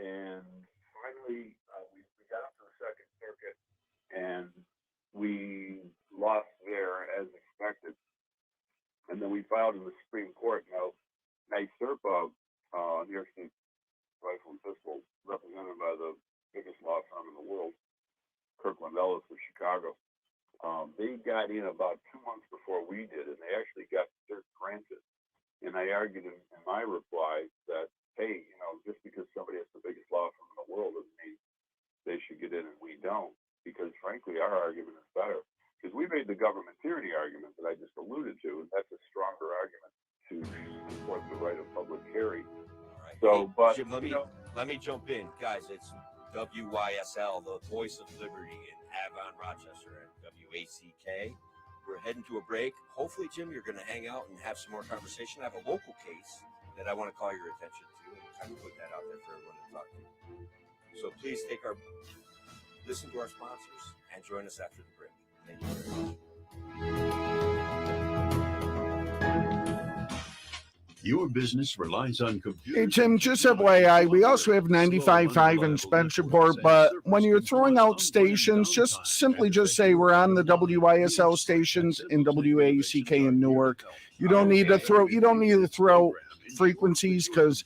and finally we got up to the Second Circuit, and we lost there as expected. And then we filed in the Supreme Court. Now, NYSERPA, New York State Rifle and Pistol, represented by the biggest law firm in the world, Kirkland Ellis of Chicago. They got in about 2 months before we did, and they actually got cert granted. And I argued in my reply that, hey, just because somebody has the biggest law firm in the world doesn't mean they should get in and we don't. Because frankly, our argument is better. Because we made the government tyranny argument that I just alluded to, and that's a stronger argument to support the right of public carry. All right. So, hey, but Jim, let me jump in, guys. It's WYSL, the voice of liberty in Avon, Rochester, and WACK. We're heading to a break. Hopefully, Jim, you're going to hang out and have some more conversation. I have a local case that I want to call your attention to, and kind of put that out there for everyone to talk to. So please listen to our sponsors and join us after the break. Thank you very much. Your business relies on computers. Hey, Tim, just FYI, we also have 95.5 in Spencerport, but when you're throwing out stations, just say we're on the WISL stations in WACK in Newark. You don't need to throw frequencies because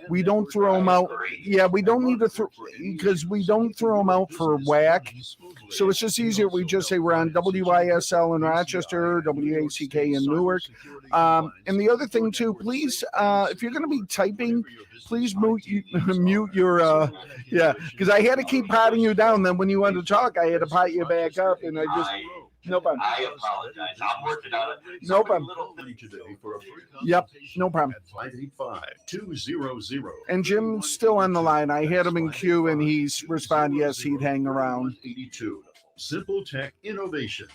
we don't throw them out. Yeah, we don't need to because we don't throw them out for whack. So it's just easier. We just say we're on WISL in Rochester, WACK in Newark. And the other thing too, please, if you're going to be typing, please mute your, because I had to keep patting you down. Then when you wanted to talk, I had to pat you back up, and I just. No problem. I apologize. I'm working on it. No problem. Yep, no problem. 585-200. And Jim's still on the line. I had him in queue, and he's responded yes, he'd hang around. 82. Simple Tech Innovations.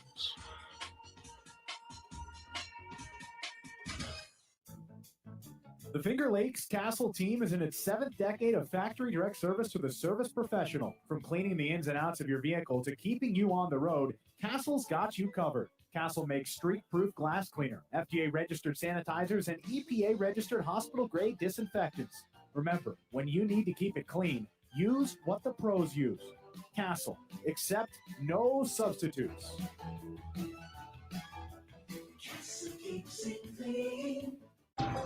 The Finger Lakes Castle team is in its 7th decade of factory direct service to the service professional. From cleaning the ins and outs of your vehicle to keeping you on the road, Castle's got you covered. Castle makes streak-proof glass cleaner, FDA-registered sanitizers, and EPA-registered hospital-grade disinfectants. Remember, when you need to keep it clean, use what the pros use. Castle. Accept no substitutes. Castle keeps it clean.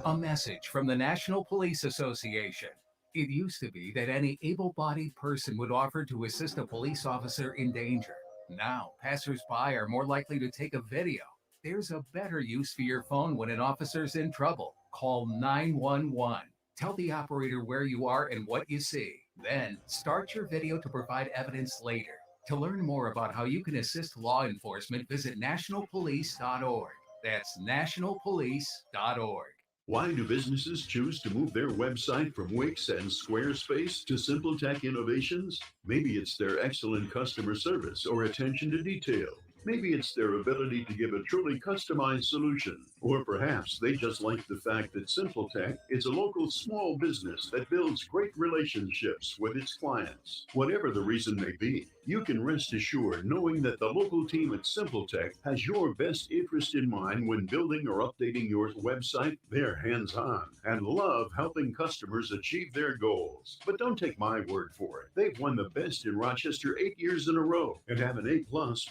A message from the National Police Association. It used to be that any able-bodied person would offer to assist a police officer in danger. Now, passers-by are more likely to take a video. There's a better use for your phone when an officer's in trouble. Call 911. Tell the operator where you are and what you see. Then, start your video to provide evidence later. To learn more about how you can assist law enforcement, visit nationalpolice.org. That's nationalpolice.org. Why do businesses choose to move their website from Wix and Squarespace to Simple Tech Innovations? Maybe it's their excellent customer service or attention to detail. Maybe it's their ability to give a truly customized solution. Or perhaps they just like the fact that Simple Tech is a local small business that builds great relationships with its clients. Whatever the reason may be, you can rest assured knowing that the local team at Simple Tech has your best interest in mind when building or updating your website. They're hands-on and love helping customers achieve their goals. But don't take my word for it. They've won the best in Rochester 8 years in a row and have an A+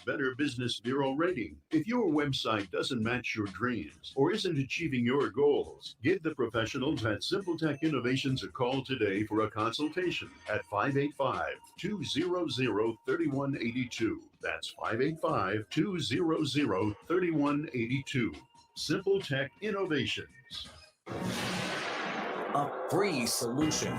Better Business Bureau rating. If your website doesn't match your dreams or isn't achieving your goals, give the professionals at Simple Tech Innovations a call today for a consultation at 585-200-3182. That's 585-200-3182. Simple Tech Innovations. A free solution.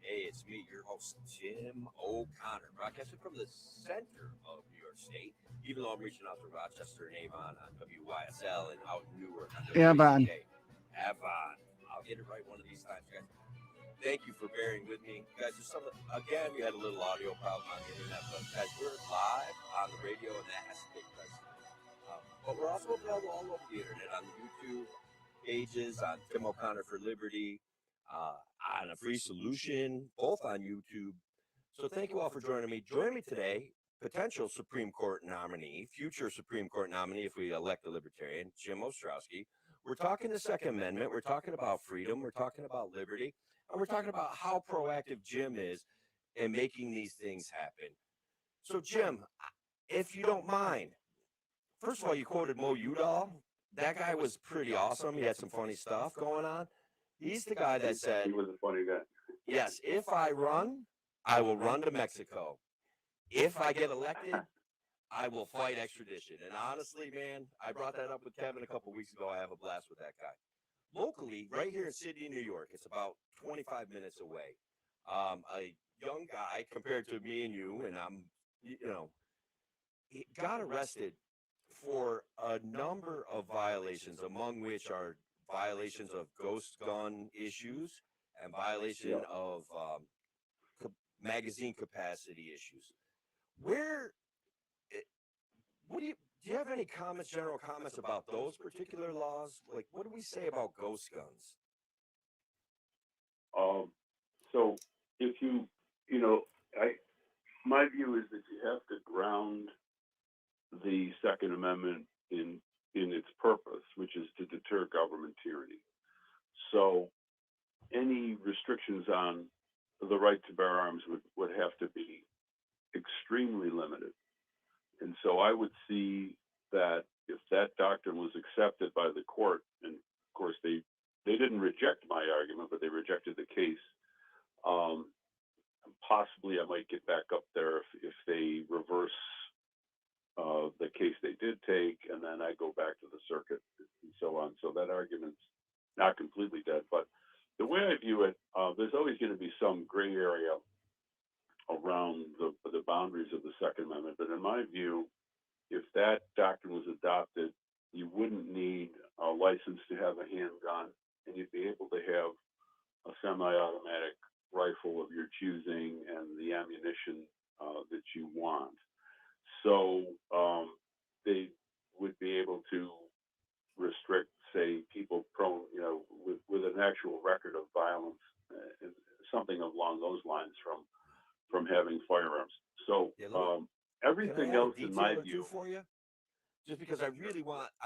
Hey, it's me, your host, Jim O'Connor, broadcasting from the center of New York State, even though I'm reaching out to Rochester and Avon on WYSL and out in Newark on Avon. Avon. I'll get it right one of these times, guys. Thank you for bearing with me. Guys, again, we had a little audio problem on the internet, but guys, we're live on the radio, and that has to take precedence. But we're also available all over the internet on the YouTube pages, on Tim O'Connor for Liberty, on A Free Solution, both on YouTube. So thank you all for joining me. Join me today, potential Supreme Court nominee, future Supreme Court nominee if we elect a libertarian, Jim Ostrowski. We're talking the Second Amendment. We're talking about freedom. We're talking about liberty. and we're talking about how proactive Jim is in making these things happen. So, Jim, if you don't mind, first of all, you quoted Mo Udall. That guy was pretty awesome. He had some funny stuff going on. He's the guy that said, He was a funny guy. yes, if I run, I will run to Mexico. If I get elected, I will fight extradition. And honestly, man, I brought that up with Kevin a couple weeks ago. I have a blast with that guy. Locally, right here in Sydney, New York, it's about 25 minutes away. A young guy compared to me and you, and he got arrested for a number of violations, among which are violations of ghost gun issues and violation of magazine capacity issues. Do you have any comments, general comments about those particular laws? Like, what do we say about ghost guns? So if my view is that you have to ground the Second Amendment in its purpose, which is to deter government tyranny. So any restrictions on the right to bear arms would have to be extremely limited. And so I would see that if that doctrine was accepted by the court, and of course they didn't reject my argument, but they rejected the case. Possibly I might get back up there if they reverse the case they did take, and then I go back to the circuit and so on. So that argument's not completely dead. But the way I view it, there's always going to be some gray area around the boundaries of the Second Amendment. But in my view, if that doctrine was adopted, you wouldn't need a license to have a handgun, and you'd be able to have a semi-automatic rifle of your choosing and the ammunition that you want. So they would be able to restrict, say, people prone, with an actual record of violence, something along those lines from having firearms. So everything else, in my view, for you, just because I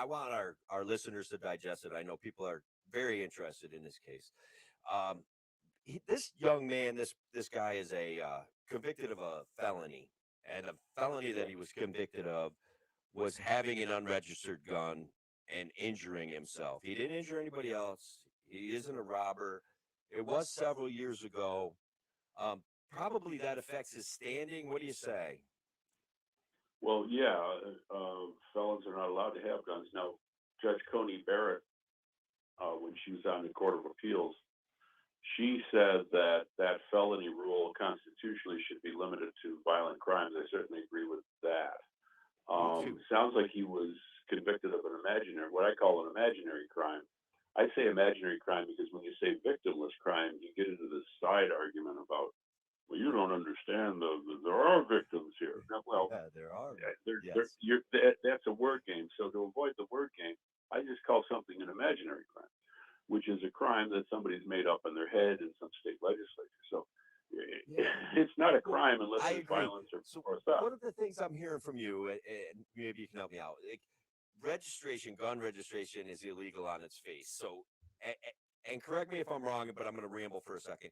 want our listeners to digest it. I know people are very interested in this case. This young man, this guy is convicted of a felony, and a felony that he was convicted of was having an unregistered gun and injuring himself. He didn't injure anybody else. He isn't a robber. It was several years ago. Probably that affects his standing. What do you say? Well, yeah, felons are not allowed to have guns. Now, Judge Coney Barrett, when she was on the Court of Appeals, she said that felony rule constitutionally should be limited to violent crimes. I certainly agree with that. Sounds like he was convicted of what I call an imaginary crime. I say imaginary crime because when you say victimless crime, you get into this side argument about, well, you don't understand. There are victims here. Well, yeah, there are. That's a word game. So to avoid the word game, I just call something an imaginary crime, which is a crime that somebody's made up in their head in some state legislature. So it's not a crime unless it's violence or theft. One of the things I'm hearing from you, and maybe you can help me out, gun registration is illegal on its face. So, and correct me if I'm wrong, but I'm going to ramble for a second.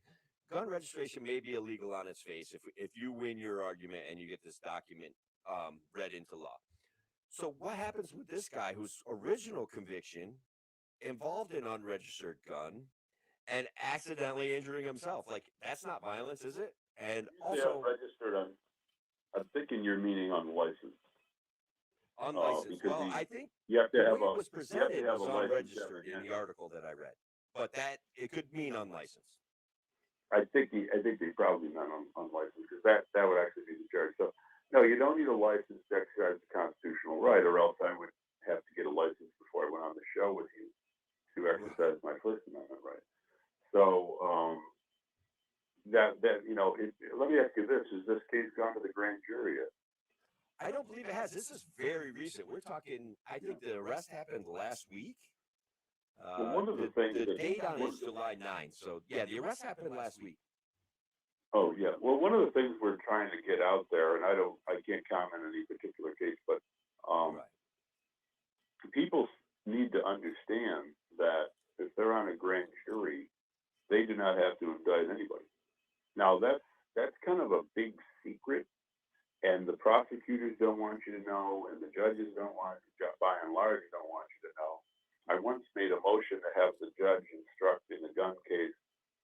Gun registration may be illegal on its face if you win your argument and you get this document read into law. So what happens with this guy whose original conviction involved an unregistered gun and accidentally injuring himself? Like, that's not violence, is it? And also registered. I'm thinking you're meaning unlicensed. Unlicensed. Well, I think you have to have it was presented as unregistered in the article that I read, but that it could mean unlicensed. I think they probably meant unlicensed, because that would actually be the charge. So no, you don't need a license to exercise the constitutional right, or else I would have to get a license before I went on the show with you to exercise my First Amendment right. So let me ask you this: has this case gone to the grand jury yet? I don't believe it has. This is very recent. We're talking. I think the arrest happened last week. Well, one of the things the date on it is July 9th. So yeah, the arrest happened last week. Oh yeah. Well, one of the things we're trying to get out there, and I can't comment on any particular case, but people need to understand that if they're on a grand jury, they do not have to indict anybody. Now that's kind of a big secret, and the prosecutors don't want you to know, and the judges don't want, by and large, don't want you to know. I once made a motion to have the judge instruct in the gun case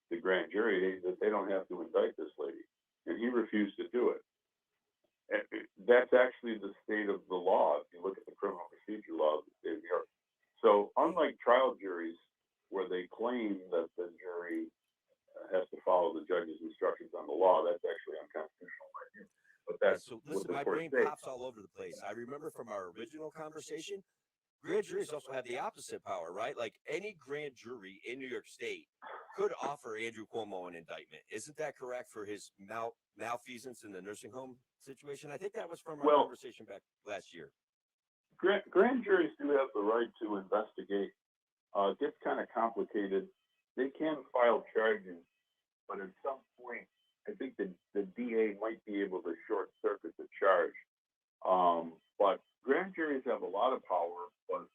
the grand jury that they don't have to indict this lady, and he refused to do it. And that's actually the state of the law if you look at the criminal procedure law of the state of New York. So unlike trial juries, where they claim that the jury has to follow the judge's instructions on the law, that's actually unconstitutional. But that's so listen, my brain pops all over the place. I remember from our original conversation, grand juries also have the opposite power, right? Like any grand jury in New York State could offer Andrew Cuomo an indictment. Isn't that correct for his malfeasance in the nursing home situation? I think that was from our conversation back last year. Grand juries do have the right to investigate. It gets kind of complicated. They can file charges, but at some point, I think the DA might be able to short circuit the charge. But grand juries have a lot of power, but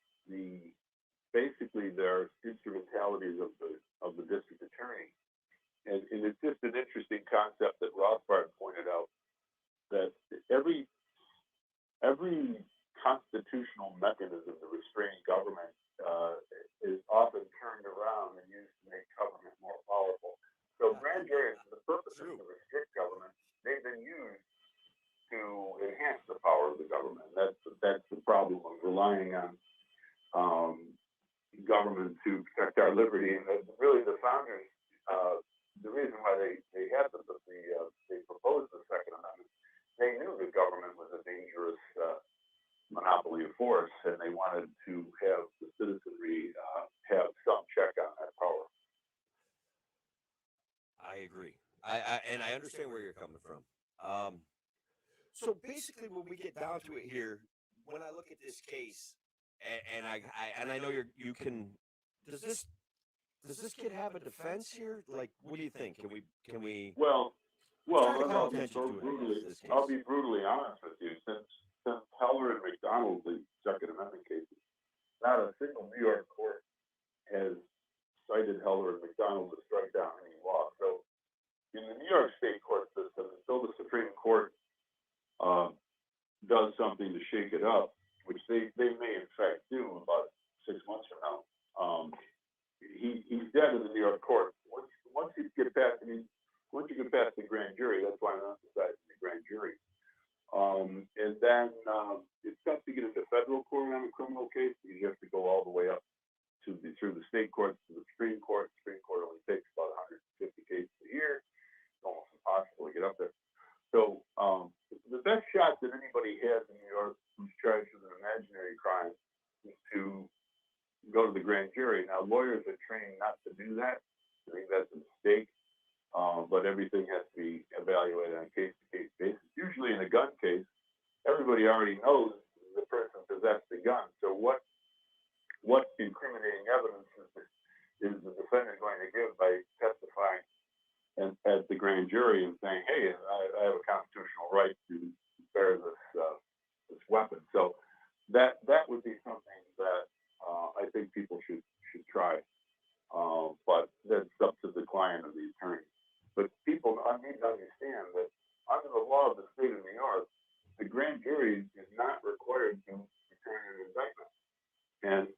basically they're instrumentalities of the district attorney. And it's just an interesting concept that Rothbard pointed out, that every constitutional mechanism to restrain government is often turned around and used to make government more powerful. So grand juries, for the purpose of to restrict government, they've been used to enhance the power of the government. That's the problem of relying on government to protect our liberty. And really, the founders, the reason why they proposed the Second Amendment, they knew the government was a dangerous monopoly of force, and they wanted to have the citizenry have some check on that power. I agree. And I understand where you're coming from. So basically, when we get down to it here, when I look at this case, and I know you can. Does this kid have a defense here? Like, what do you think? Can we? Well, I'll be brutally honest with you. Since Heller and McDonald, the Second Amendment cases, not a single New York court has cited Heller and McDonald to strike down any law. So in the New York State court system, until the Supreme Court does something to shake it up, which they may in fact do about 6 months from now, he's dead in the New York court. Once you get past the grand jury, that's why I'm emphasizing the grand jury. And then it's tough to get into federal court on a criminal case because you have to go all the way up through the state courts to the Supreme Court. The Supreme Court only takes about 150 cases a year. It's almost impossible to get up there. So the best shot that anybody has in New York who's charged with an imaginary crime is to go to the grand jury. Now, lawyers are trained not to do that. I think that's a mistake. But everything has to be evaluated on a case-to-case basis. Usually in a gun case, everybody already knows the person possessed the gun. So what incriminating evidence is the defendant going to give by testifying at the grand jury and saying, hey, I have a constitutional right to bear this weapon. So that would be something that I think people should try. But that's up to the client of the attorney. But people need to understand that under the law of the state of New York, the grand jury is not required to return an indictment. And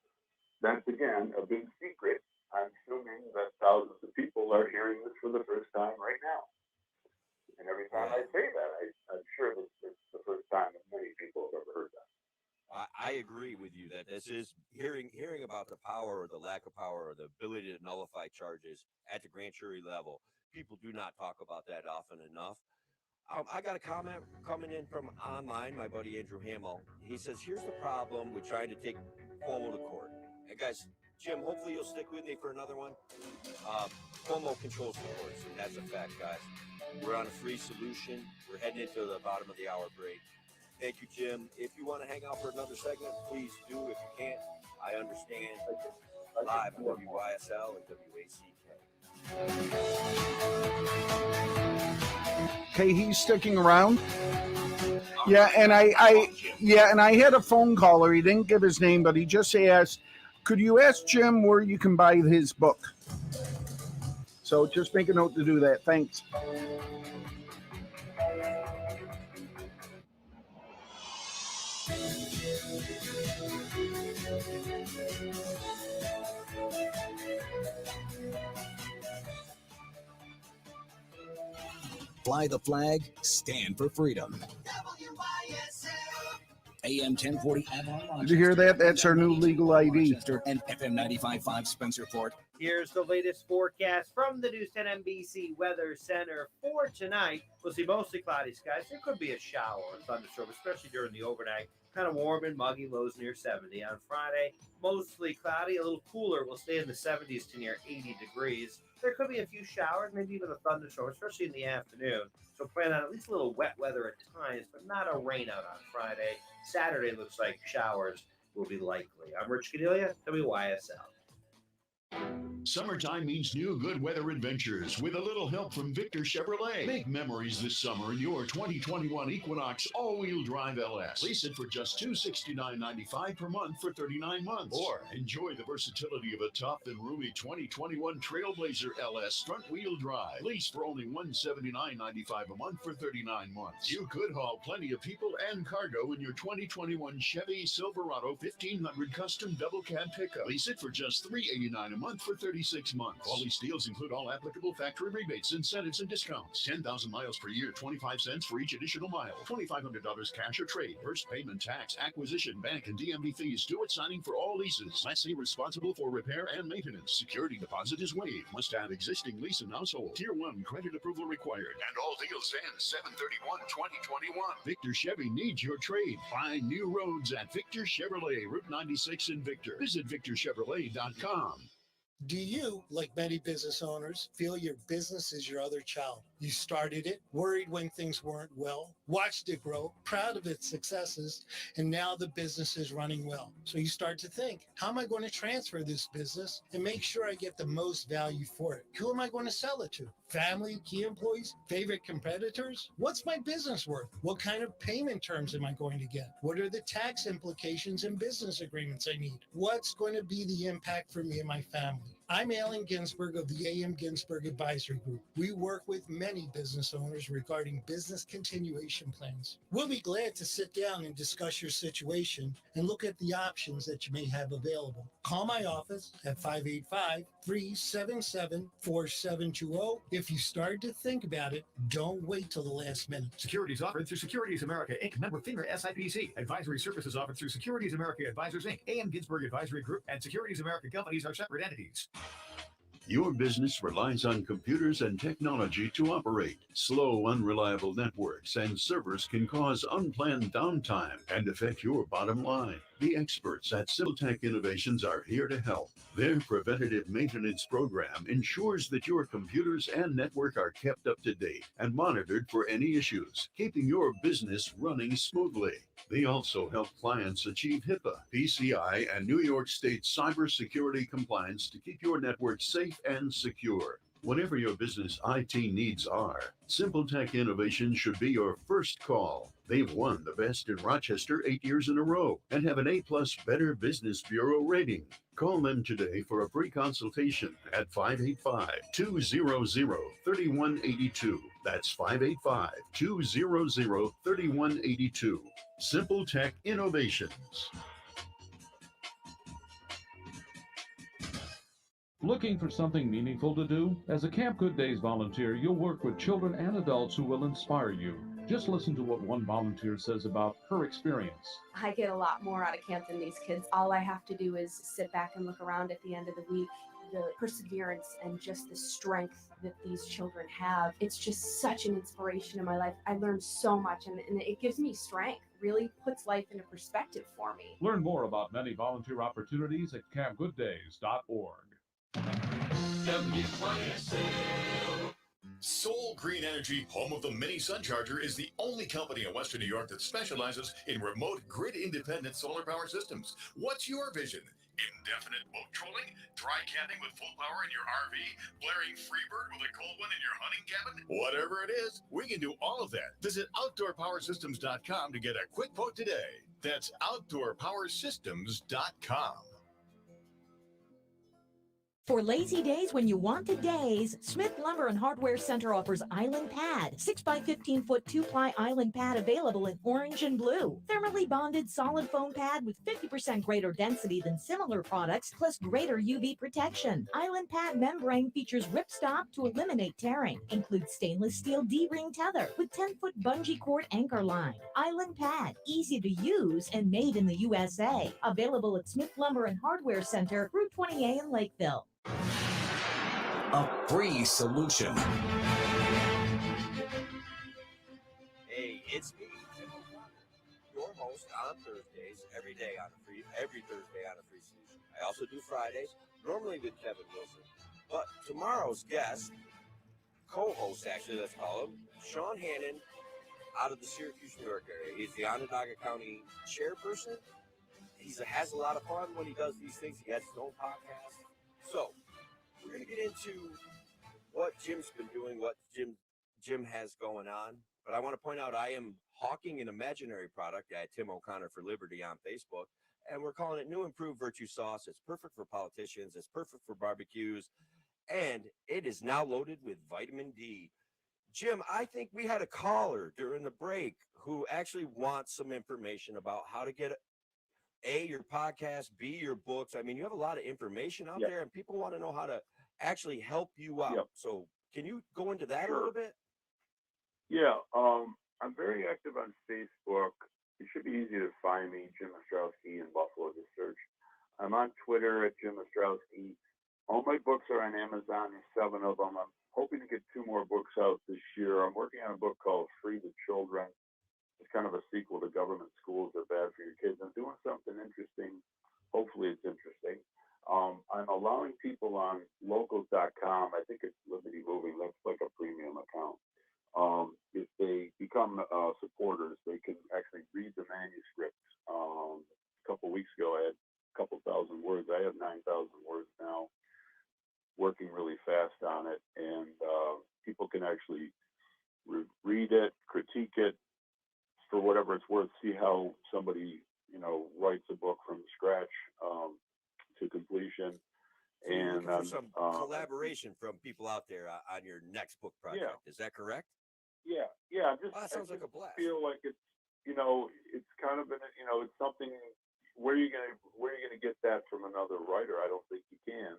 that's, again, a big secret. I'm assuming that thousands of people are hearing this for the first time right now. And every time I say that, I'm sure that it's the first time that many people have ever heard that. I agree with you that this is hearing about the power or the lack of power or the ability to nullify charges at the grand jury level. People do not talk about that often enough. I got a comment coming in from online, my buddy Andrew Hamill. He says, here's the problem with trying to take Cuomo to court. And guys, Jim, hopefully you'll stick with me for another one. Cuomo controls the courts, and that's a fact, guys. We're on a free solution. We're heading into the bottom of the hour break. Thank you, Jim. If you want to hang out for another segment, please do. If you can't, I understand. Live on WYSL and WACK. Okay, he's sticking around. Yeah, and I had a phone caller. He didn't give his name, but he just asked, could you ask Jim where you can buy his book? So just make a note to do that. Thanks. Fly the flag, stand for freedom. AM 1040 Avalon. Did you hear that? That's our new legal ID. And FM 95.5 Spencerport. Here's the latest forecast from the News 10 NBC Weather Center for tonight. We'll see mostly cloudy skies. There could be a shower or thunderstorm, especially during the overnight. Kind of warm and muggy, lows near 70. On Friday, mostly cloudy, a little cooler. We'll stay in the 70s to near 80 degrees. There could be a few showers, maybe even a thunderstorm, especially in the afternoon. So plan on at least a little wet weather at times, but not a rain out on Friday. Saturday looks like showers will be likely. I'm Rich Cadelia, WYSL. Summertime means new good weather adventures with a little help from Victor Chevrolet. Make memories this summer in your 2021 Equinox all-wheel drive LS. Lease it for just $269.95 per month for 39 months. Or enjoy the versatility of a tough and roomy 2021 Trailblazer LS front-wheel drive. Lease for only $179.95 a month for 39 months. You could haul plenty of people and cargo in your 2021 Chevy Silverado 1500 custom double cab pickup. Lease it for just $389 a month for 36 months. All these deals include all applicable factory rebates, incentives, and discounts. 10,000 miles per year, 25 cents for each additional mile. $2,500 cash or trade. First payment, tax, acquisition, bank, and DMV fees due at signing for all leases. Lessee responsible for repair and maintenance. Security deposit is waived. Must have existing lease and household. Tier 1 credit approval required. And all deals end 7/31/2021. Victor Chevy needs your trade. Find new roads at Victor Chevrolet, Route 96 in Victor. Visit victorchevrolet.com. Do you, like many business owners, feel your business is your other child? You started it, worried when things weren't well, watched it grow, proud of its successes, and now the business is running well. So you start to think, how am I going to transfer this business and make sure I get the most value for it? Who am I going to sell it to? Family, key employees, favorite competitors? What's my business worth? What kind of payment terms am I going to get? What are the tax implications and business agreements I need? What's going to be the impact for me and my family? I'm Alan Ginsberg of the AM Ginsberg Advisory Group. We work with many business owners regarding business continuation plans. We'll be glad to sit down and discuss your situation and look at the options that you may have available. Call my office at 585-377-4720. If you start to think about it, don't wait till the last minute. Securities offered through Securities America, Inc., member FINRA SIPC. Advisory services offered through Securities America Advisors, Inc., AM Ginsberg Advisory Group, and Securities America Companies are separate entities. Your business relies on computers and technology to operate. Slow, unreliable networks and servers can cause unplanned downtime and affect your bottom line. The experts at SimpleTech Innovations are here to help. Their preventative maintenance program ensures that your computers and network are kept up to date and monitored for any issues, keeping your business running smoothly. They also help clients achieve HIPAA, PCI, and New York State cybersecurity compliance to keep your network safe and secure. Whatever your business IT needs are, SimpleTech Innovations should be your first call. They've won the best in Rochester 8 years in a row and have an A+ Better Business Bureau rating. Call them today for a free consultation at 585-200-3182. That's 585-200-3182. SimpleTech Innovations. Looking for something meaningful to do? As a Camp Good Days volunteer, you'll work with children and adults who will inspire you. Just listen to what one volunteer says about her experience. I get a lot more out of camp than these kids. All I have to do is sit back and look around at the end of the week. The perseverance and just the strength that these children have. It's just such an inspiration in my life. I learned so much and it gives me strength. Really puts life into perspective for me. Learn more about many volunteer opportunities at campgooddays.org. Soul Green Energy, home of the Mini Sun Charger, is the only company in Western New York that specializes in remote grid-independent solar power systems. What's your vision? Indefinite boat trolling? Dry camping with full power in your RV? Blaring Freebird with a cold one in your hunting cabin? Whatever it is, we can do all of that. Visit OutdoorPowerSystems.com to get a quick quote today. That's OutdoorPowerSystems.com. For lazy days when you want to daze, Smith Lumber and Hardware Center offers Island Pad. 6 by 15-foot 2-ply Island Pad available in orange and blue. Thermally bonded solid foam pad with 50% greater density than similar products, plus greater UV protection. Island Pad membrane features ripstop to eliminate tearing. Includes stainless steel D-ring tether with 10-foot bungee cord anchor line. Island Pad, easy to use and made in the USA. Available at Smith Lumber and Hardware Center, Route 20A in Lakeville. A free solution. Hey, it's me, your host on Thursdays, every Thursday on a free solution. I also do Fridays, normally with Kevin Wilson. But tomorrow's guest, co-host actually, let's call him, Sean Hannon, out of the Syracuse, New York area. He's the Onondaga County chairperson. He has a lot of fun when he does these things. He has his own podcast. So, we're going to get into what Jim's been doing, what Jim has going on. But I want to point out I am hawking an imaginary product at Tim O'Connor for Liberty on Facebook, and we're calling it New Improved Virtue Sauce. It's perfect for politicians. It's perfect for barbecues, and it is now loaded with vitamin D. Jim, I think we had a caller during the break who actually wants some information about how to get A, your podcast, B, your books. I mean, you have a lot of information out there, and people want to know how to actually help you out. So can you go into that a little bit? Yeah, I'm very active on Facebook. It should be easy to find me, Jim Ostrowski in Buffalo, just search. I'm on Twitter at Jim Ostrowski. All my books are on Amazon. There's 7 of them. I'm hoping to get 2 more books out this year. I'm working on a book called Free the Children. It's kind of a sequel to Government Schools Are Bad for Your Kids. I'm doing something interesting. Hopefully it's interesting. I'm allowing people on locals.com, I think it's Liberty Moving, that's like a premium account. If they become supporters, they can actually read the manuscript. A couple weeks ago, I had a couple thousand words. I have 9,000 words now, working really fast on it. And people can actually read it, critique it, for whatever it's worth, see how somebody, writes a book from scratch to completion. So you're And looking for some collaboration from people out there on your next book project. Is that correct? Yeah. That sounds like a blast. Feel like it's, it's kind of it's something. Where are you gonna get that from another writer? I don't think you can.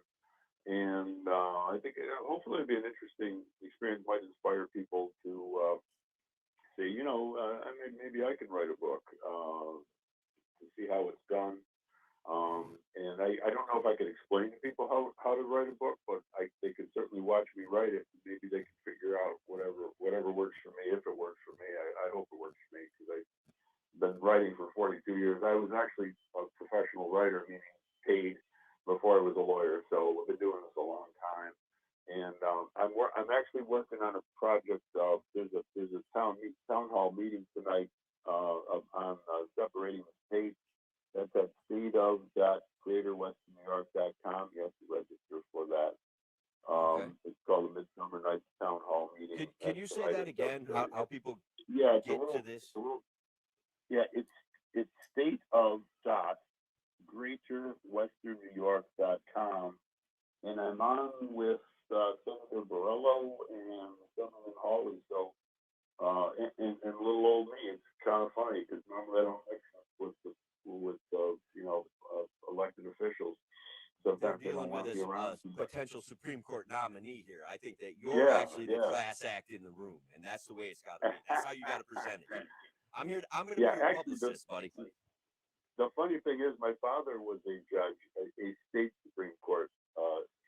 And I think hopefully it'll be an interesting experience. Might inspire people to say, maybe I can write a book to see how it's done. And I don't know if I could explain to people how to write a book, but they can certainly watch me write it. Maybe they can figure out whatever works for me. If it works for me, I hope it works for me, because I've been writing for 42 years. I was actually a professional writer, meaning paid, before I was a lawyer. So I've been doing this a long time. And I'm actually working on a project. There's a town hall meeting tonight on separating the states. That's at stateof.greaterwesternnewyork.com. You have to register for that. It's called the Midsummer Night's Town Hall Meeting. Can you say that again? How people get to this? It's stateof.greaterwesternewyork.com, and I'm on with Senator Borrello and Senator Hawley. So, and little old me, it's kind of funny because normally I don't mix with elected officials. Sometimes They're dealing with around. a potential Supreme Court nominee here. I think that you're actually the class act in the room, and that's the way it's got to be. That's how you got to present it. I'm going to be your publicist, buddy. The funny thing is, my father was a judge, a state Supreme Court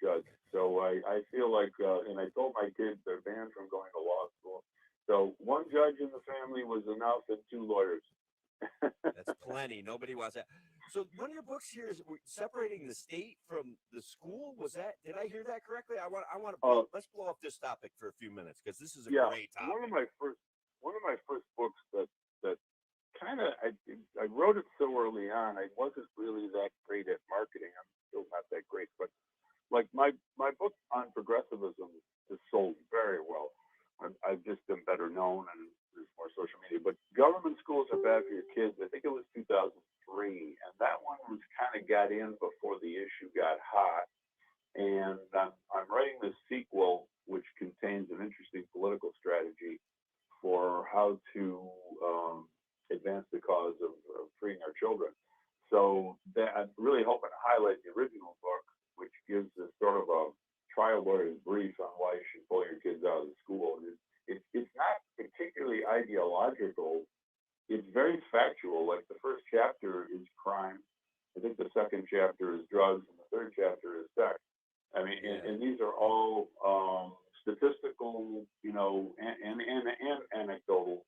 judge. So I feel like, and I told my kids they're banned from going to law school. So 1 judge in the family was enough, and 2 lawyers. That's plenty. Nobody wants that. So one of your books here is separating the state from the school. Did I hear that correctly? I want to let's blow up this topic for a few minutes, because this is a great topic. One of my first books that kind of I wrote it so early on. I wasn't really that great at marketing. I'm still not that great, but like my book on progressivism has sold very well. I've just been better known, and there's more social media. But Government Schools Are Bad for Your Kids, I think it was 2003, and that one was kind of got in before the issue got hot. And I'm writing this sequel, which contains an interesting political strategy for how to advance the cause of freeing our children. So that I'm really hoping to highlight the original book, which gives a sort of a trial lawyer's brief on why you should pull your kids out of the school. It's not particularly ideological. It's very factual. Like the first chapter is crime. I think the second chapter is drugs, and the third chapter is sex. I mean, and these are all statistical, and anecdotal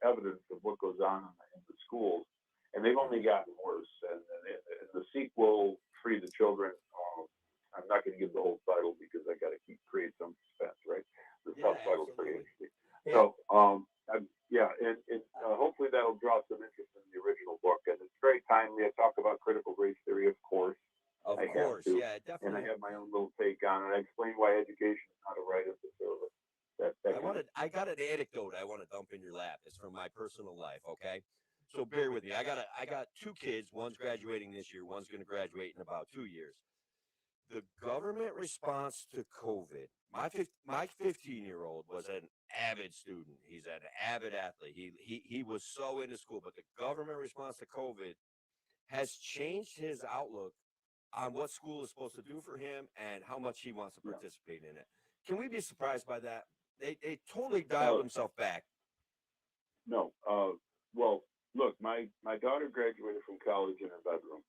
evidence of what goes on in the schools, and they've only gotten worse. And the sequel, "Free the Children," I'm not going to give the whole title because I got to create some suspense, right? The subtitle's pretty interesting. So, hopefully that'll draw some interest in the original book, and it's very timely. I talk about critical race theory, of course. Of course, yeah, definitely. And I have my own little take on it. I explain why education is not a right of the service. I got an anecdote I want to dump in your lap. It's from my personal life, okay? So bear with me. I got two kids. One's graduating this year. One's going to graduate in about 2 years. The government response to COVID. My 15-year-old was an avid student. He's an avid athlete. He was so into school, but the government response to COVID has changed his outlook on what school is supposed to do for him and how much he wants to participate in it. Can we be surprised by that? They totally dialed himself back. No. Well, look, my daughter graduated from college in her bedroom.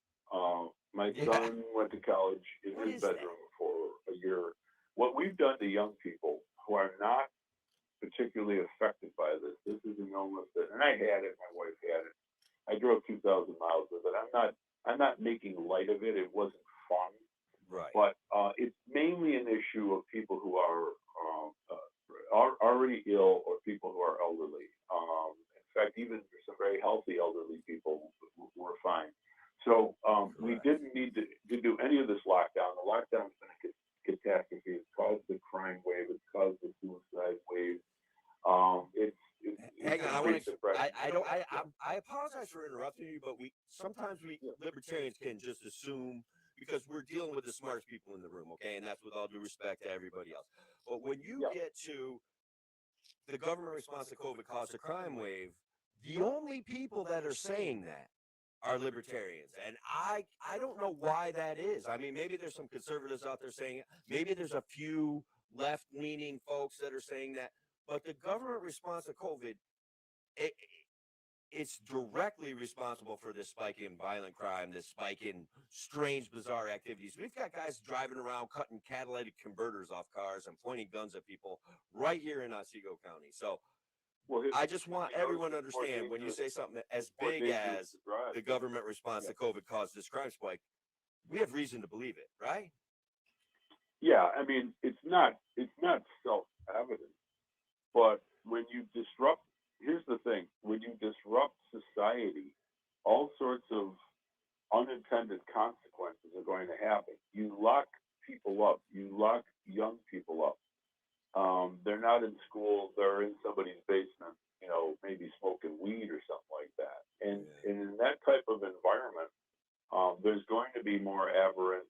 My son went to college in his bedroom for a year. What we've done to young people who are not particularly affected by this is an illness that, and I had it, my wife had it. I drove 2,000 miles with it. I'm not making light of it. It wasn't fun. Right. But it's mainly an issue of people who are already ill or people who are elderly. In fact, even for some very healthy elderly people, were fine. So we didn't need to do any of this lockdown. The lockdown's been a catastrophe. It's caused the crime wave. It's caused the suicide wave. Hang on, I apologize for interrupting you, but sometimes we libertarians can just assume because we're dealing with the smartest people in the room, okay, and that's with all due respect to everybody else. But when you get to the government response to COVID caused a crime wave, the only people that are saying that are libertarians, and I don't know why that is. I mean, maybe there's some conservatives out there saying it. Maybe there's a few left-leaning folks that are saying that. But the government response to COVID, it's directly responsible for this spike in violent crime, this spike in strange, bizarre activities. We've got guys driving around cutting catalytic converters off cars and pointing guns at people right here in Otsego County. So I just want everyone to understand when you say something as big as the government response to COVID caused this crime spike, we have reason to believe it, right? Yeah, I mean, it's not self-evident, but when you disrupt, here's the thing, when you disrupt society, all sorts of unintended consequences are going to happen. You lock people up, you lock young people up. They're not in school, they're in somebody's basement, maybe smoking weed or something like that. And in that type of environment, there's going to be more aberrant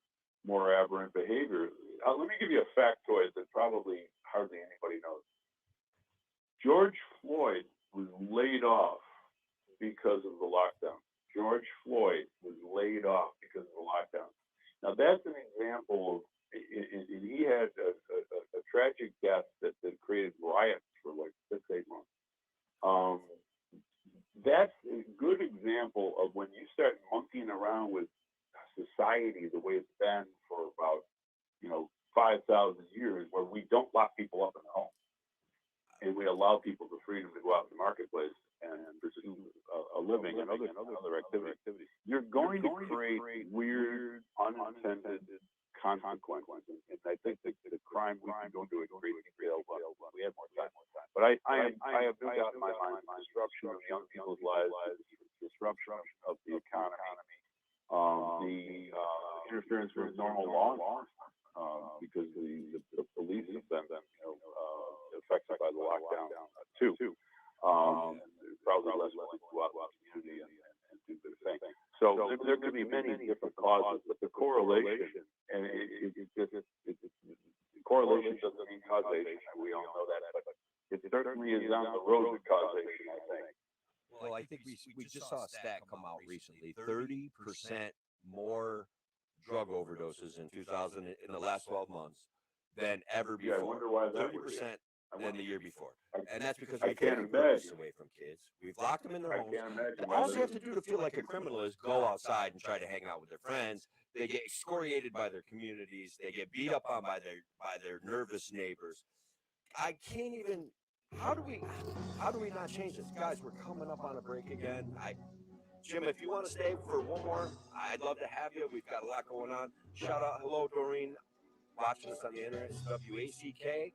behavior. Let me give you a factoid that probably hardly anybody knows. George Floyd was laid off because of the lockdown. George Floyd was laid off because of the lockdown. Now that's an example of, and he had a tragic death that created riots for like 6-8 months. That's a good example of when you start monkeying around with society the way it's been for about 5,000 years, where we don't lock people up in the home and we allow people the freedom to go out in the marketplace and pursue a living and other activities. You're going to create weird, unintended consequences. And I think that the crime we can go into a great detail. We have more time. But I have no doubt in my mind the disruption of young people's lives, disruption of the economy, the interference with normal law enforcement, because the police have been affected by the lockdown too. Probably less willing to go out in the community and do their thing. So there could be many different causes, but the correlation, and correlation doesn't mean causation. We all know that, but it certainly is on the road to causation, I think. Well, I think we just saw a stat come out recently: 30% more drug overdoses in the last 12 months than ever before. Yeah, I wonder why that 30% than the year before, and that's because I we've can't taken purpose imagine. away from kids. We've locked them in their I homes. can't imagine And why all that you have is. to do to feel like a criminal is go outside and try to hang out with their friends. They get excoriated by their communities. They get beat up on by their nervous neighbors. I can't even. How do we not change this, guys? We're coming up on a break again. Jim, if you want to stay for one more, I'd love to have you. We've got a lot going on. Shout out, hello, Doreen, watching us on the internet. It's WACK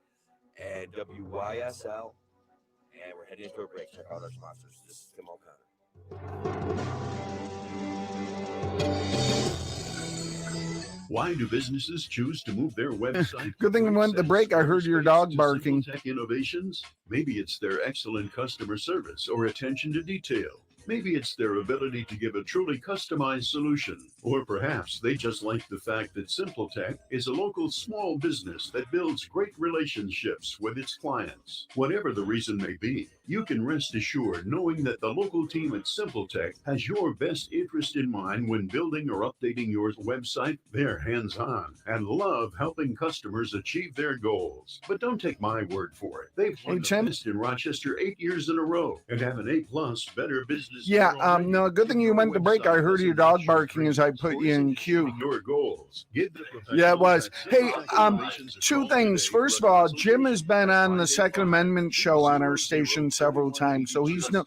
and WYSL, and we're heading into a break. Check out our sponsors. This is Tim O'Connor. Why do businesses choose to move their website? Good thing we went to break. I heard your dog barking. Tech innovations? Maybe it's their excellent customer service or attention to detail. Maybe it's their ability to give a truly customized solution. Or perhaps they just like the fact that SimpleTech is a local small business that builds great relationships with its clients. Whatever the reason may be, you can rest assured knowing that the local team at SimpleTech has your best interest in mind when building or updating your website. They're hands-on and love helping customers achieve their goals. But don't take my word for it. They've won the best in Rochester 8 years in a row and have an A+ Better Business. Yeah, no, good thing you went to break. I heard your dog barking as I put you in queue. Your goals. Yeah, it was. Hey, two things. First of all, Jim has been on the Second Amendment show on our station several times, so he's no.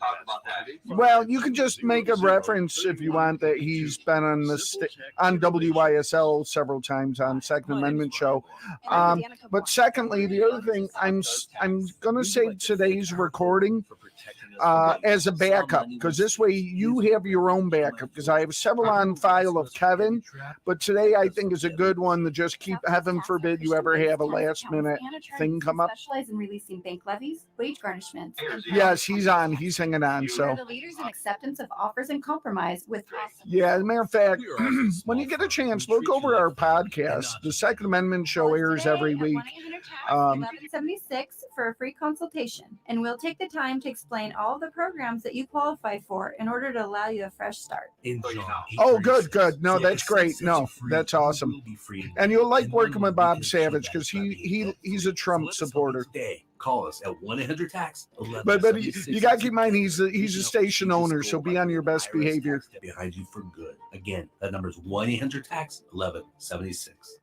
Well, you can just make a reference if you want that he's been on on WYSL several times on Second Amendment show. But secondly, the other thing, I'm gonna save today's recording as a backup, because this way you have your own backup, because I have several on file of Kevin, but today I think is a good one to just keep. Heaven forbid you ever have a last minute thing come up. Specialize in releasing bank levies, wage garnishments. Yes, he's on. He's hanging on. We're So the leaders in acceptance of offers and compromise with yeah, as a matter of fact, when you get a chance, look over our podcast. The Second Amendment show airs every week. 1176 for a free consultation, and we'll take the time to explain all of the programs that you qualify for in order to allow you a fresh start. Oh, good. No, that's great. No, that's awesome. And you'll like working with Bob Savage because he's a Trump supporter. Call us at 1-800-TAX. But you got to keep in mind he's a station owner, so be on your best behavior. Behind you for good. Again, that number is 1-800-TAX 1176.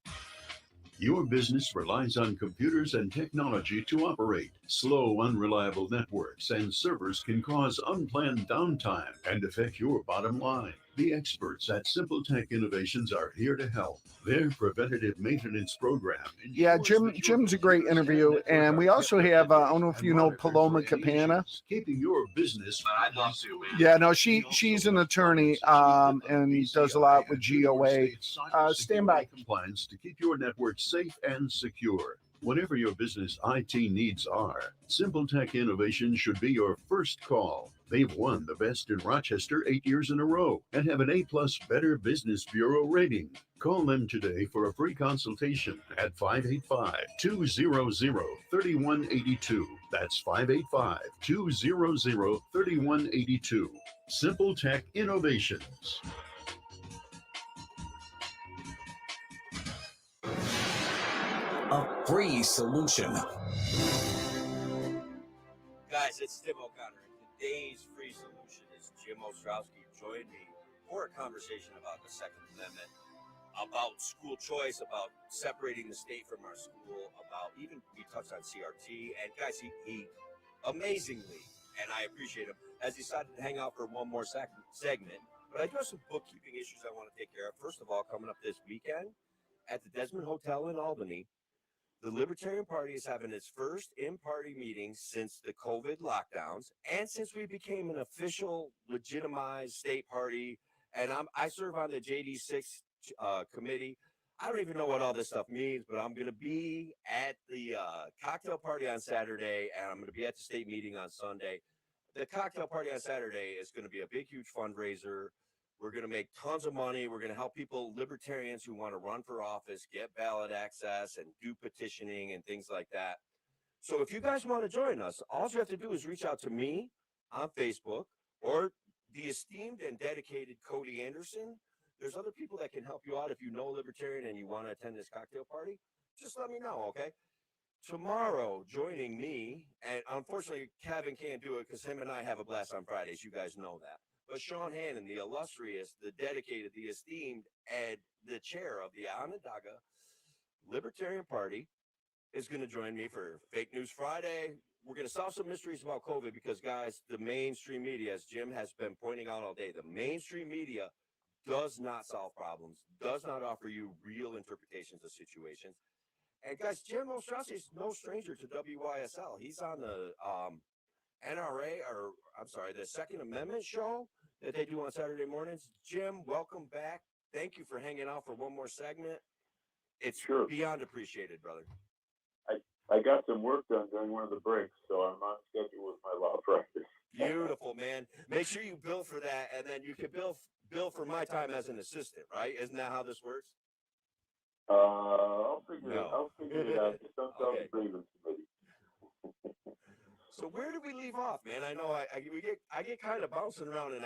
Your business relies on computers and technology to operate. Slow, unreliable networks and servers can cause unplanned downtime and affect your bottom line. The experts at SimpleTech Innovations are here to help. Their preventative maintenance program. Yeah, Jim's a great interview, and we also have I don't know if you know Paloma Capana. Keeping your business. I'd love to. Yeah, no, she's an attorney and does a lot with GOA. Stand by. Compliance to keep your network safe and secure. Whatever your business IT needs are, SimpleTech Innovation should be your first call. They've won the best in Rochester 8 years in a row and have an A+ Better Business Bureau rating. Call them today for a free consultation at 585-200-3182. That's 585-200-3182. SimpleTech Innovations. A free solution. Guys, it's Tim O'Connor. Today's free solution is Jim Ostrowski. Join me for a conversation about the Second Amendment, about school choice, about separating the state from our school, about even we touched on CRT. And guys, he amazingly, and I appreciate him, has decided to hang out for one more segment. But I do have some bookkeeping issues I want to take care of. First of all, coming up this weekend at the Desmond Hotel in Albany, the Libertarian Party is having its first in-party meeting since the COVID lockdowns and since we became an official, legitimized state party. And I serve on the JD6 committee. I don't even know what all this stuff means, but I'm going to be at the cocktail party on Saturday, and I'm going to be at the state meeting on Sunday. The cocktail party on Saturday is going to be a big, huge fundraiser. We're going to make tons of money. We're going to help people, libertarians who want to run for office, get ballot access and do petitioning and things like that. So if you guys want to join us, all you have to do is reach out to me on Facebook or the esteemed and dedicated Cody Anderson. There's other people that can help you out if you know a libertarian and you want to attend this cocktail party. Just let me know, okay? Tomorrow, joining me, and unfortunately, Kevin can't do it because him and I have a blast on Fridays. You guys know that. But Sean Hannon, the illustrious, the dedicated, the esteemed, and the chair of the Onondaga Libertarian Party, is going to join me for Fake News Friday. We're going to solve some mysteries about COVID because, guys, the mainstream media, as Jim has been pointing out all day, the mainstream media does not solve problems, does not offer you real interpretations of situations. And, guys, Jim Ostrowski is no stranger to WYSL. He's on the NRA, or I'm sorry, the Second Amendment show that they do on Saturday mornings. Jim, welcome back. Thank you for hanging out for one more segment. It's beyond appreciated, brother. I got some work done during one of the breaks, so I'm on schedule with my law practice. Beautiful, man. Make sure you bill for that, and then you can bill for my time as an assistant, right? Isn't that how this works? I'll figure it out. Just don't tell the grievance committee. So where did we leave off, man? I know I get kind of bouncing around, and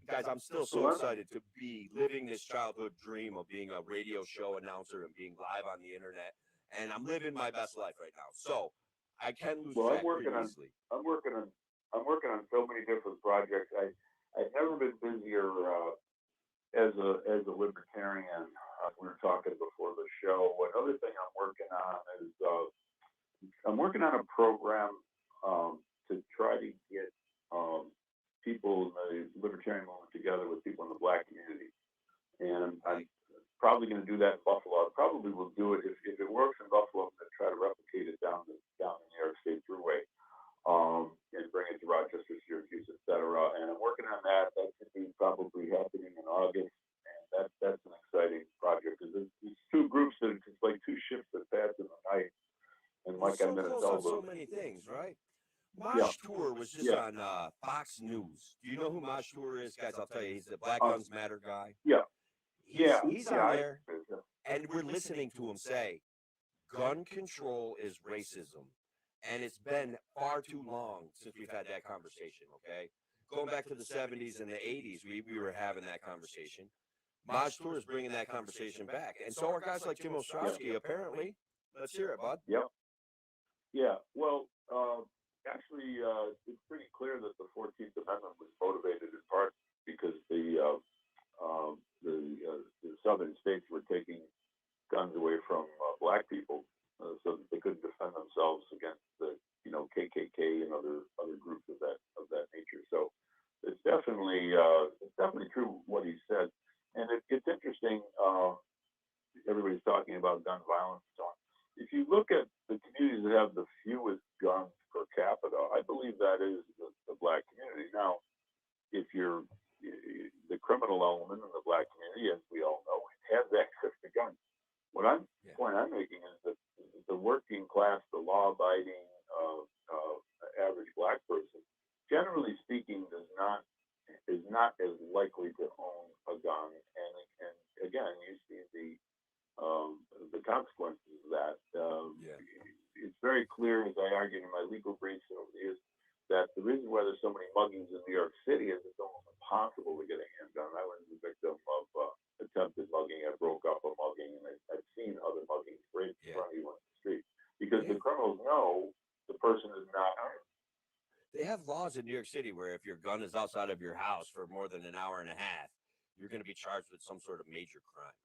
guys, I'm still so excited to be living this childhood dream of being a radio show announcer and being live on the internet. And I'm living my best life right now. So I can lose track pretty easily. I'm working on so many different projects. I've never been busier as a libertarian. We were talking before the show. Another thing I'm working on is I'm working on a program to try to get people in the libertarian movement together with people in the Black community. And I'm probably going to do that in Buffalo. I probably will do it if it works in Buffalo. I'm going to try to replicate it down the New York State Thruway, and bring it to Rochester, Syracuse, etc. And I'm working on that. That should be probably happening in August, and that's an exciting project because it's two groups that it's like two ships that pass in the night. And like I'm going to tell so many things, right? Maj Tour was just on Fox News. Do you know who Maj Tour is, guys? I'll tell you, he's the Black Guns Matter guy. Yeah. He's on there, and we're listening to him say, gun control is racism. And it's been far too long since we've had that conversation, okay? Going back to the 70s and the 80s, we were having that conversation. Maj Tour is bringing that conversation back. And so are guys like Jim Ostrowski, apparently. Let's hear it, bud. Yep. Yeah, well, actually, it's pretty clear that the 14th Amendment was motivated in part because the southern states were taking guns away from Black people so that they couldn't defend themselves against the KKK and other groups of that nature. So it's definitely true what he said, and it's interesting. Everybody's talking about gun violence and so on. If you look at the communities that have the fewest guns per capita, I believe that is the Black community. Now, if you're the criminal element in the Black community, as we all know, has access to guns. Point I'm making is that the working class, the law-abiding, average Black person, generally speaking, is not as likely to own a gun. And again, you see the consequences of that. It's very clear, as I argued in my legal briefs over the years, that the reason why there's so many muggings in New York City is it's almost impossible to get a handgun. I was the victim of attempted mugging. I broke up a mugging, and I've seen other muggings right in front of you on the street because the criminals know the person is not armed. They have laws in New York City where if your gun is outside of your house for more than an hour and a half, you're going to be charged with some sort of major crime.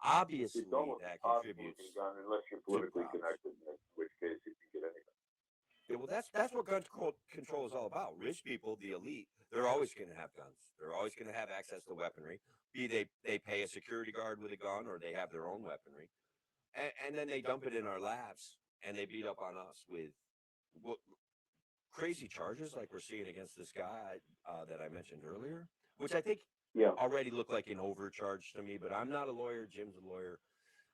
Obviously, that contributes. Unless you're politically connected, in which case you can get anything. Yeah, well, that's what gun control is all about. Rich people, the elite, they're always going to have guns. They're always going to have access to weaponry. Be they pay a security guard with a gun or they have their own weaponry. And then they dump it in our laps and they beat up on us with crazy charges like we're seeing against this guy that I mentioned earlier, which I think already look like an overcharge to me, but I'm not a lawyer. Jim's a lawyer.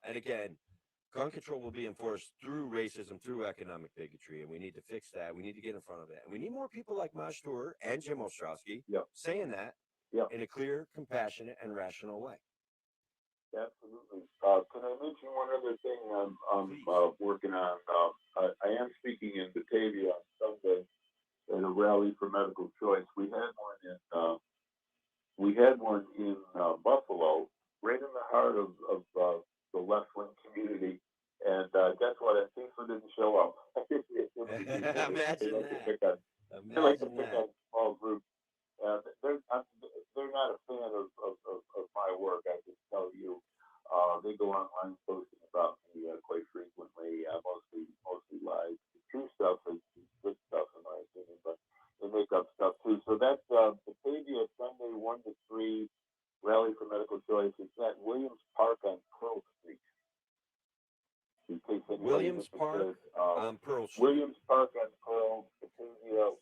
And again, gun control will be enforced through racism, through economic bigotry, and we need to fix that. We need to get in front of it. And we need more people like Maj Tour and Jim Ostrowski saying that in a clear, compassionate, and rational way. Absolutely. Can I mention one other thing I'm working on? I am speaking in Batavia on Sunday at a rally for medical choice. We had one in Buffalo, right in the heart of the left-wing community, and guess what? Antifa didn't show up. Imagine that. They like to pick on small groups. They're not a fan of my work, I can tell you. They go online posting about me quite frequently, mostly lies. The true stuff is good stuff, in my opinion, but they make up stuff too. So that's Batavia Sunday 1 to 3 rally for medical choice. It's at Williams Park on Pearl Street. In case Williams Park on Pearl Street. Williams Park on Pearl, Batavia.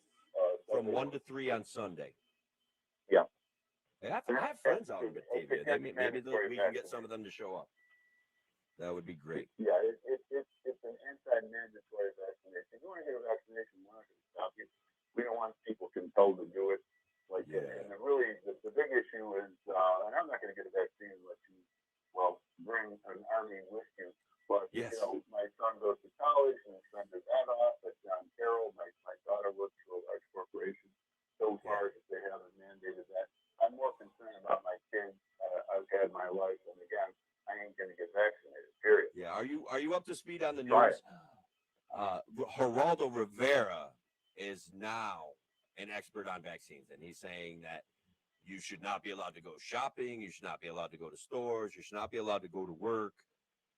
From 1 to 3 on Sunday. Yeah. I have friends out in Batavia. Maybe we can get some of them to show up. That would be great. Yeah, it's an anti-mandatory vaccination. If you want to get a vaccination, we're not going to stop you. We don't want people compelled to do it. And the big issue is, and I'm not going to get a vaccine unless you, bring an army with you. But, my son goes to college and his friend is that off at John Carroll. My daughter works for a large corporation. So far, they haven't mandated that. I'm more concerned about my kids. I've had my life, and again, I ain't going to get vaccinated, period. Yeah, are you up to speed on the news? Geraldo Rivera is now an expert on vaccines, and he's saying that you should not be allowed to go shopping, you should not be allowed to go to stores, you should not be allowed to go to work.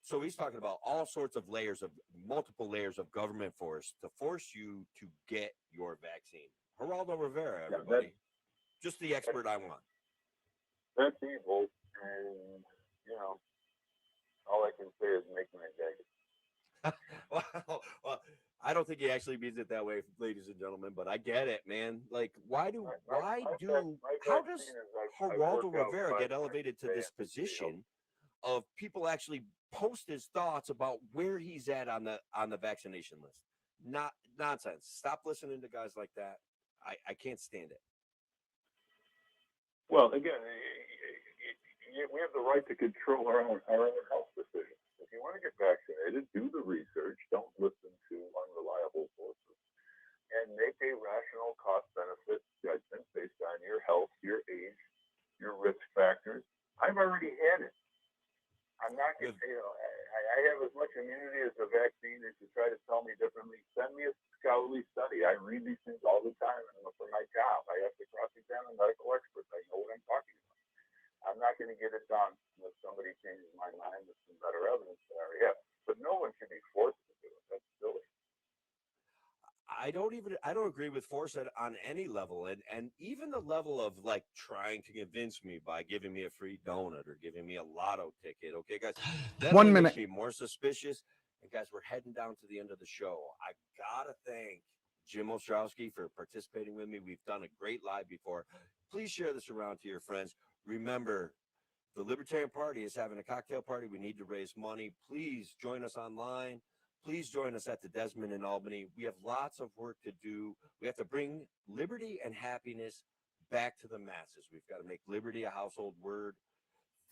So he's talking about all sorts of multiple layers of government force to force you to get your vaccine. Geraldo Rivera, everybody. Just the expert I want. That's evil, and, all I can say is make my day. well, I don't think he actually means it that way, ladies and gentlemen, but I get it, man. Like, how does Geraldo Rivera get elevated to this position of people actually post his thoughts about where he's at on the vaccination list? Not nonsense. Stop listening to guys like that. I can't stand it. Well, again, we have the right to control our own health decisions. If you want to get vaccinated, do the research. Don't listen to unreliable sources, and make a rational cost-benefit judgment based on your health, your age, your risk factors. I've already had it. I'm not going to, I have as much immunity as the vaccine. If you try to tell me differently, send me a scholarly study. I read these things all the time, and for my job, I have to cross-examine medical experts. I know what I'm talking about. I'm not going to get it done unless somebody changes my mind with some better evidence than I already have. But no one can be forced to do it. That's silly. I don't agree with force on any level, and even the level of like trying to convince me by giving me a free donut or giving me a lotto ticket. Okay, guys, that 1 minute. makes me more suspicious. And guys, we're heading down to the end of the show. I gotta thank Jim Ostrowski for participating with me. We've done a great live before. Please share this around to your friends. Remember, the Libertarian Party is having a cocktail party. We need to raise money. Please join us online. Please join us at the Desmond in Albany. We have lots of work to do. We have to bring liberty and happiness back to the masses. We've got to make liberty a household word.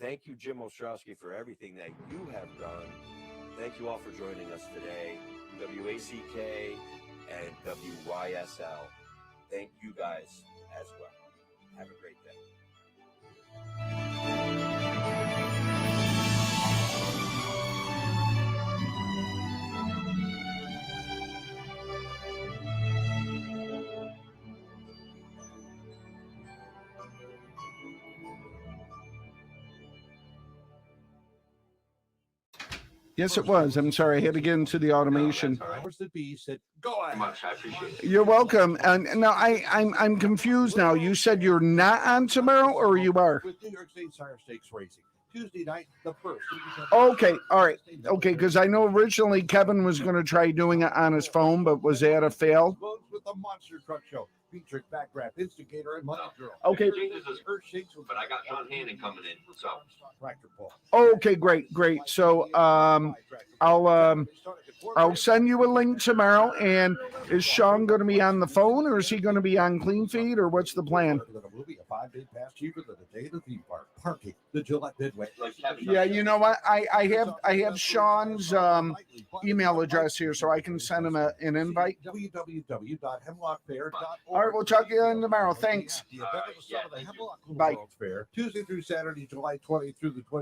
Thank you, Jim Ostrowski, for everything that you have done. Thank you all for joining us today. WACK and WYSL. Thank you guys as well. Have a great day. Yes, it was. I'm sorry. I had to get into the automation. Go ahead. Much, I appreciate it. You're welcome. And now I'm confused now. You said you're not on tomorrow, or you are? With New York State Sire Stakes Racing. Tuesday night, the first. Okay. All right. Okay. Because I know originally Kevin was going to try doing it on his phone, but was that a fail? With the Monster Truck Show. Featuring Backdraft, Instigator, and Money Girl. Okay. But I got John Hannon coming in, so. Okay. Great. So I'll send you a link tomorrow. And is Sean going to be on the phone, or is he going to be on Clean Feed, or what's the plan? 5-day pass cheaper than the day of the theme park. Parking, the Gillette Midway. Yeah, you know what? I have Sean's email address here, so I can send him an invite. www.hemlockfair.org. All right, we'll talk to you tomorrow. Thanks. The event of the summer, the Hemlock Bye. World's Fair, Tuesday through Saturday, July 20th through the 20th.